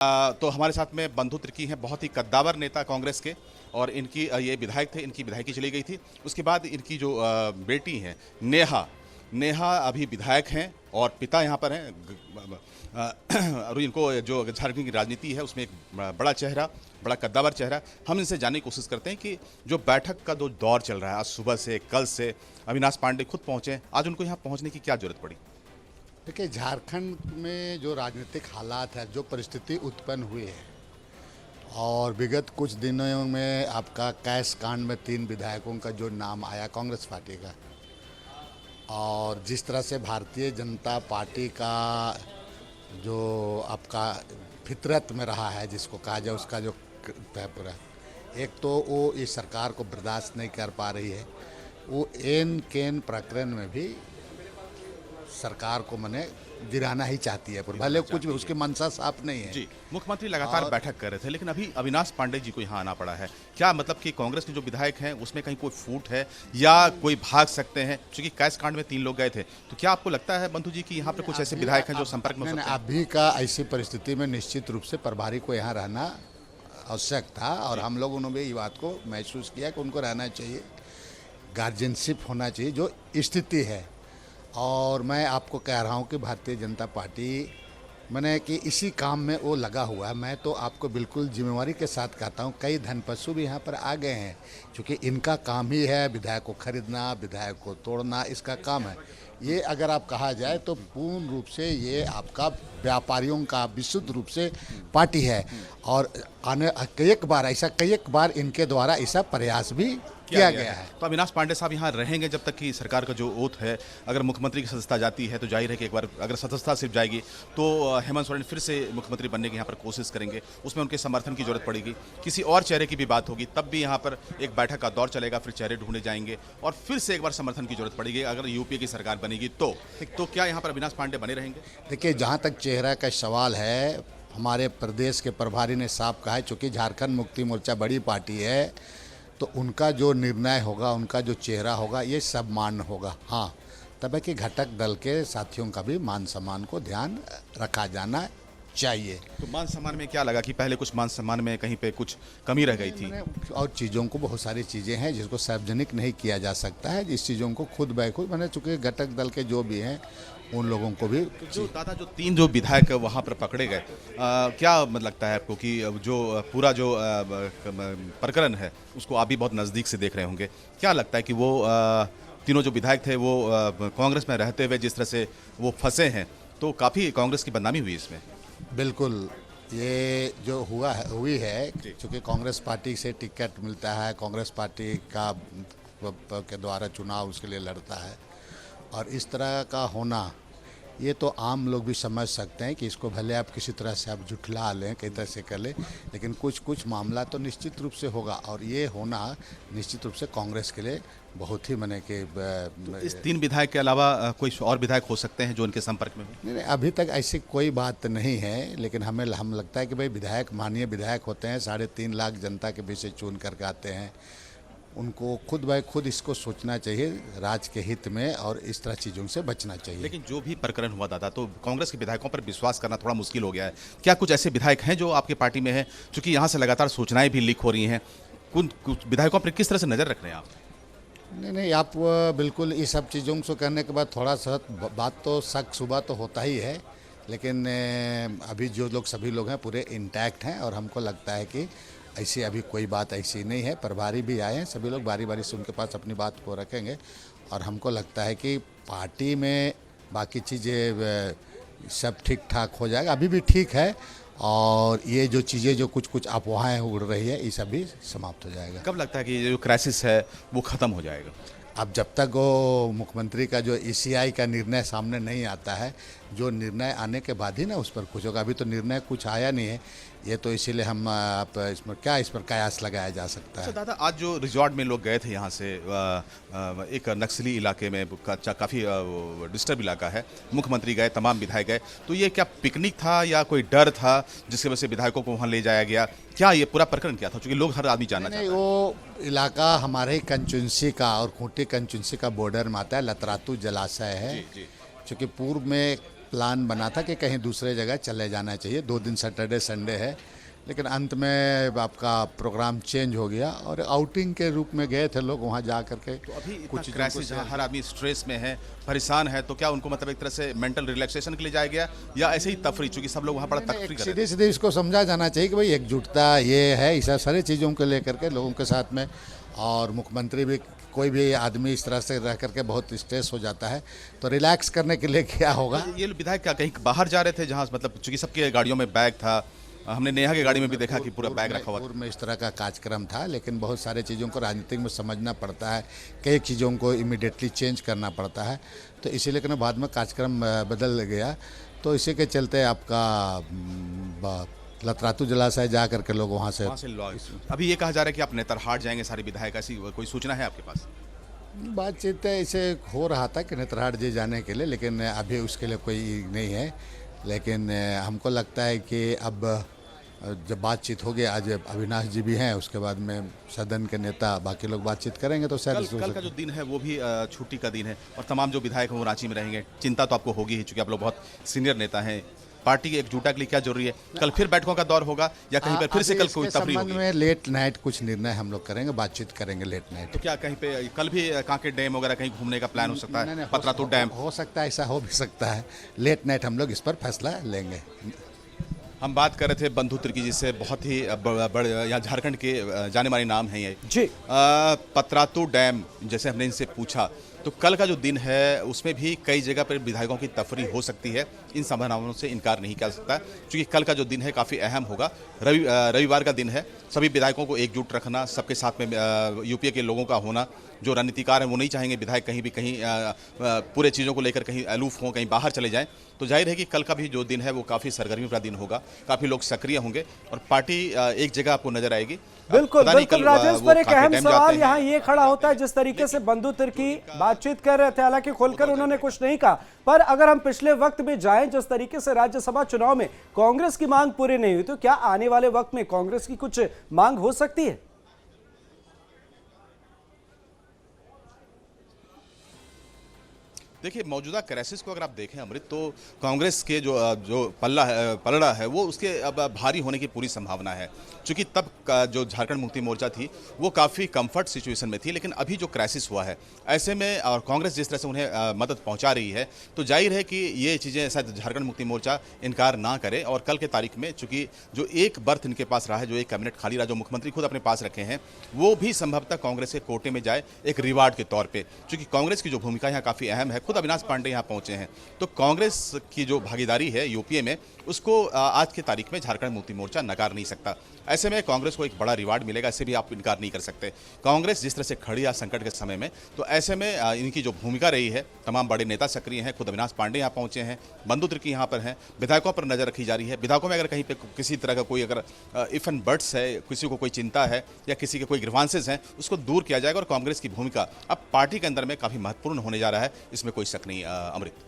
तो हमारे साथ में बंधु तिर्की हैं, बहुत ही कद्दावर नेता कांग्रेस के। और इनकी ये विधायक थे, इनकी विधायकी चली गई थी। उसके बाद इनकी जो बेटी हैं नेहा, नेहा अभी विधायक हैं और पिता यहाँ पर हैं। और इनको जो झारखंड की राजनीति है उसमें एक बड़ा चेहरा, बड़ा कद्दावर चेहरा। हम इनसे जानने की कोशिश करते हैं कि जो बैठक का जो दौर चल रहा है, आज सुबह से कल से अविनाश पांडे खुद पहुंचे, आज उनको यहाँ पहुंचने की क्या जरूरत पड़ी? देखिए, झारखंड में जो राजनीतिक हालात है, जो परिस्थिति उत्पन्न हुई है और विगत कुछ दिनों में आपका कैश कांड में 3 विधायकों का जो नाम आया कांग्रेस पार्टी का, और जिस तरह से भारतीय जनता पार्टी का जो आपका फितरत में रहा है, जिसको कहा जाए, उसका जो पूरा एक तो वो इस सरकार को बर्दाश्त नहीं कर पा रही है। वो एन केन प्रकरण में भी सरकार को मने गिराना ही चाहती है, पर भले कुछ भी उसकी मंशा साफ नहीं है। जी, मुख्यमंत्री लगातार बैठक कर रहे थे, लेकिन अभी अविनाश पांडे जी को यहाँ आना पड़ा है। क्या मतलब कि कांग्रेस के जो विधायक हैं उसमें कहीं कोई फूट है या कोई भाग सकते हैं? क्योंकि कैश कांड में 3 लोग गए थे, तो क्या आपको लगता है बंधु जी कि यहाँ पर कुछ ऐसे विधायक हैं जो संपर्क में हो सकते हैं? अभी का ऐसी परिस्थिति में निश्चित रूप से प्रभारी को यहाँ रहना आवश्यक था, और हम लोगों ने भी ये बात को महसूस किया कि उनको रहना चाहिए, गार्जियनशिप होना चाहिए जो स्थिति है। और मैं आपको कह रहा हूँ कि भारतीय जनता पार्टी मैंने कि इसी काम में वो लगा हुआ है। मैं तो आपको बिल्कुल जिम्मेवारी के साथ कहता हूँ, कई धनपशु भी यहाँ पर आ गए हैं, क्योंकि इनका काम ही है विधायक को खरीदना, विधायक को तोड़ना, इसका काम है ये। अगर आप कहा जाए तो पूर्ण रूप से ये आपका व्यापारियों का विशुद्ध रूप से पार्टी है, और आने कई बार इनके द्वारा ऐसा प्रयास भी किया गया है। तो अविनाश पांडे साहब यहाँ रहेंगे जब तक कि सरकार का जो ओथ है, अगर मुख्यमंत्री की सदस्यता जाती है तो जाहिर है कि एक बार अगर सदस्यता सिर्फ जाएगी तो हेमंत सोरेन फिर से मुख्यमंत्री बनने की यहाँ पर कोशिश करेंगे, उसमें उनके समर्थन की जरूरत पड़ेगी। किसी और चेहरे की भी बात होगी तब भी यहाँ पर एक बैठक का दौर चलेगा, फिर चेहरे ढूंढे जाएंगे और फिर से एक बार समर्थन की जरूरत पड़ेगी। अगर यूपीए की सरकार बनेगी तो क्या यहाँ पर अविनाश पांडे बने रहेंगे? देखिए, जहाँ तक चेहरा का सवाल है, हमारे प्रदेश के प्रभारी ने साफ कहा है, चूँकि झारखंड मुक्ति मोर्चा बड़ी पार्टी है तो उनका जो निर्णय होगा, उनका जो चेहरा होगा, ये सब मान्य होगा। हाँ, तब है कि घटक दल के साथियों का भी मान सम्मान को ध्यान रखा जाना चाहिए। तो मान सम्मान में क्या लगा कि पहले कुछ मान सम्मान में कहीं पे कुछ कमी रह गई थी? और चीज़ों को, बहुत सारी चीज़ें हैं जिसको सार्वजनिक नहीं किया जा सकता है, जिस चीज़ों को खुद ब खुद मैंने, चूँकि घटक दल के जो भी हैं उन लोगों को भी। तो जो दादा, जो 3 जो विधायक वहाँ पर पकड़े गए, क्या मतलब लगता है आपको कि जो पूरा जो प्रकरण है उसको आप भी बहुत नज़दीक से देख रहे होंगे, क्या लगता है कि वो तीनों जो विधायक थे वो कांग्रेस में रहते हुए जिस तरह से वो फंसे हैं, तो काफ़ी कांग्रेस की बदनामी हुई इसमें? बिल्कुल, ये जो हुई है, क्योंकि कांग्रेस पार्टी से टिकट मिलता है, कांग्रेस पार्टी का के द्वारा चुनाव उसके लिए लड़ता है, और इस तरह का होना ये तो आम लोग भी समझ सकते हैं कि इसको भले आप किसी तरह से आप जुठला लें, कई तरह से कर लें, लेकिन कुछ मामला तो निश्चित रूप से होगा, और ये होना निश्चित रूप से कांग्रेस के लिए बहुत ही माने कि तो इस 3 विधायक के अलावा कोई और विधायक हो सकते हैं जो उनके संपर्क में हो? नहीं, अभी तक ऐसी कोई बात नहीं है, लेकिन हम लगता है कि भाई विधायक माननीय विधायक होते हैं, 3.5 लाख जनता के बीच से चुन करके आते हैं, उनको खुद इसको सोचना चाहिए राज्य के हित में, और इस तरह चीज़ों से बचना चाहिए। लेकिन जो भी प्रकरण हुआ दादा, तो कांग्रेस के विधायकों पर विश्वास करना थोड़ा मुश्किल हो गया है। क्या कुछ ऐसे विधायक हैं जो आपकी पार्टी में हैं, क्योंकि यहाँ से लगातार सूचनाएं भी लीक हो रही हैं, कुछ विधायकों पर किस तरह से नज़र रख रहे हैं आप? नहीं, आप बिल्कुल इस सब चीज़ों को करने के बाद थोड़ा सा बात तो शक सुबह तो होता ही है, लेकिन अभी जो लोग सभी लोग हैं पूरे इंटैक्ट हैं, और हमको लगता है कि ऐसी अभी कोई बात ऐसी नहीं है। प्रभारी भी आए हैं, सभी लोग बारी बारी से उनके पास अपनी बात को रखेंगे, और हमको लगता है कि पार्टी में बाकी चीज़ें सब ठीक ठाक हो जाएगा, अभी भी ठीक है, और ये जो चीज़ें जो कुछ अफवाहें उड़ रही है, ये सब भी समाप्त हो जाएगा। कब लगता है कि ये जो क्राइसिस है वो ख़त्म हो जाएगा? अब जब तक वो मुख्यमंत्री का जो ईसीआई का निर्णय सामने नहीं आता है, जो निर्णय आने के बाद ही ना उस पर कुछ होगा। अभी तो निर्णय कुछ आया नहीं है, ये तो इसीलिए हम आप इस पर कयास लगाया जा सकता है। दादा, आज जो रिजॉर्ट में लोग गए थे यहाँ से, एक नक्सली इलाके में, काफ़ी डिस्टर्ब इलाका है, मुख्यमंत्री गए, तमाम विधायक गए, तो ये क्या पिकनिक था या कोई डर था जिसकी वजह से विधायकों को वहाँ ले जाया गया? क्या ये पूरा प्रकरण क्या था, क्योंकि लोग हर आदमी जानना चाहते हैं? वो इलाका हमारे कंचुंसी का और खूंटी कंचुंसी का बॉर्डर में आता है, लतरातू जलाशय है, क्योंकि पूर्व में प्लान बना था कि कहीं दूसरे जगह चले जाना चाहिए, 2 दिन सैटरडे संडे है, लेकिन अंत में आपका प्रोग्राम चेंज हो गया और आउटिंग के रूप में गए थे लोग वहाँ जा करके। तो अभी कुछ कुछ चीज़ों क्राइसिस जहाँ हर आदमी स्ट्रेस में है, परेशान है, तो क्या उनको मतलब एक तरह से मेंटल रिलैक्सेशन के लिए जाया गया या ऐसे ही तफरी, चूंकि सब लोग वहाँ बड़ा तफरी कर रहे सीधे सीधे इसको समझा जाना चाहिए कि भाई एकजुटता ये है, इस सारी चीज़ों को लेकर के लोगों के साथ में। और मुख्यमंत्री भी, कोई भी आदमी इस तरह से रह करके बहुत स्ट्रेस हो जाता है, तो रिलैक्स करने के लिए क्या होगा। ये विधायक क्या कहीं बाहर जा रहे थे जहाँ मतलब चूंकि सबके गाड़ियों में बैग था, हमने नेहा की गाड़ी में भी देखा कि पूरा बैग रखा हुआ था। पूर्व में इस तरह का कार्यक्रम था, लेकिन बहुत सारे चीज़ों को राजनीतिक में समझना पड़ता है, कई चीज़ों को इमीडिएटली चेंज करना पड़ता है, तो इसीलिए कि बाद में कार्यक्रम बदल गया। तो इसी के चलते आपका लतरातू जलाशय जा करके लोग वहाँ से अभी ये कहा जा रहा है कि आप नेतरहाट जाएंगे सारे विधायक, ऐसी कोई सूचना है आपके पास? बातचीत ऐसे हो रहा था कि नेतरहाट जी जाने के लिए, लेकिन अभी उसके लिए कोई नहीं है। लेकिन हमको लगता है कि अब जब बातचीत होगी, आज अविनाश जी भी हैं, उसके बाद में सदन के नेता बाकी लोग बातचीत करेंगे तो शायद कल का जो दिन है वो भी छुट्टी का दिन है और तमाम जो विधायक हैं वो रांची में रहेंगे। चिंता तो आपको होगी ही, चूंकि आप लोग बहुत सीनियर नेता हैं। पार्टी की एकजुटता के लिए क्या जरूरी है? कल फिर बैठकों का दौर होगा या कहीं पर फिर से कल कोई तफरी होगी? में लेट नाइट कुछ निर्णय हम लोग करेंगे, बातचीत करेंगे लेट नाइट। तो क्या कहीं पे कल भी कांके डैम वगैरह कहीं घूमने का प्लान हो सकता है? पतरातू डैम हो सकता है, ऐसा हो भी सकता है। लेट नाइट हम लोग इस पर फैसला लेंगे। हम बात कर रहे थे बंधु तिर्की जी से, बहुत ही बड़े यहाँ झारखंड के जाने माने नाम हैं ये जी। पतरातू डैम जैसे हमने इनसे पूछा, तो कल का जो दिन है उसमें भी कई जगह पर विधायकों की तफरी हो सकती है। इन संभावनाओं से इनकार नहीं किया सकता, क्योंकि कल का जो दिन है काफ़ी अहम होगा। रविवार का दिन है, सभी विधायकों को एकजुट रखना, सबके साथ में यूपीए के लोगों का होना। जो रणनीतिकार हैं वो नहीं चाहेंगे विधायक कहीं भी कहीं पूरे चीज़ों को लेकर कहीं अलूफ हों, कहीं बाहर चले जाएं। तो जाहिर है कि कल का भी जो दिन है वो काफ़ी सरगर्मी भरा दिन होगा, काफ़ी लोग सक्रिय होंगे और पार्टी एक जगह आपको नजर आएगी। बिल्कुल बिल्कुल राजेश, पर एक अहम सवाल यहाँ ये खड़ा होता है, जिस तरीके से बंधु तिर्की बातचीत कर रहे थे, हालांकि खोलकर उन्होंने कुछ नहीं कहा, पर अगर हम पिछले वक्त में जाएं, जिस तरीके से राज्यसभा चुनाव में कांग्रेस की मांग पूरी नहीं हुई, तो क्या आने वाले वक्त में कांग्रेस की कुछ मांग हो सकती है? देखिए, मौजूदा क्राइसिस को अगर आप देखें अमृत, तो कांग्रेस के जो पलड़ा है वो उसके अब भारी होने की पूरी संभावना है। क्योंकि तब जो झारखंड मुक्ति मोर्चा थी वो काफ़ी कंफर्ट सिचुएशन में थी, लेकिन अभी जो क्राइसिस हुआ है ऐसे में और कांग्रेस जिस तरह से उन्हें मदद पहुंचा रही है, तो जाहिर है कि ये चीज़ें शायद झारखंड मुक्ति मोर्चा इनकार ना करे। और कल के तारीख में चूंकि जो एक बर्थ इनके पास रहा है, जो एक कैबिनेट खाली रहा, जो मुख्यमंत्री खुद अपने पास रखे हैं, वो भी संभवतः कांग्रेस के कोटे में जाए एक रिवार्ड के तौर पर। चूंकि कांग्रेस की जो भूमिका यहाँ काफ़ी अहम है, खुद अविनाश पांडे यहाँ पहुंचे हैं, तो कांग्रेस की जो भागीदारी है यूपीए में उसको आज की तारीख में झारखंड मुक्ति मोर्चा नकार नहीं सकता। ऐसे में कांग्रेस को एक बड़ा रिवार्ड मिलेगा, इससे भी आप इनकार नहीं कर सकते। कांग्रेस जिस तरह से खड़ी है संकट के समय में, तो ऐसे में इनकी जो भूमिका रही है, तमाम बड़े नेता सक्रिय हैं, खुद अविनाश पांडे यहाँ पहुंचे हैं, बंधु तिर्की यहाँ पर हैं, विधायकों पर नजर रखी जा रही है। विधायकों में अगर कहीं पे किसी तरह का कोई अगर इफ एंड बट्स है, किसी को कोई चिंता है या किसी के कोई ग्रीवांसेस हैं, उसको दूर किया जाएगा और कांग्रेस की भूमिका अब पार्टी के अंदर में काफ़ी महत्वपूर्ण होने जा रहा है, इसमें कोई शक नहीं अमृत।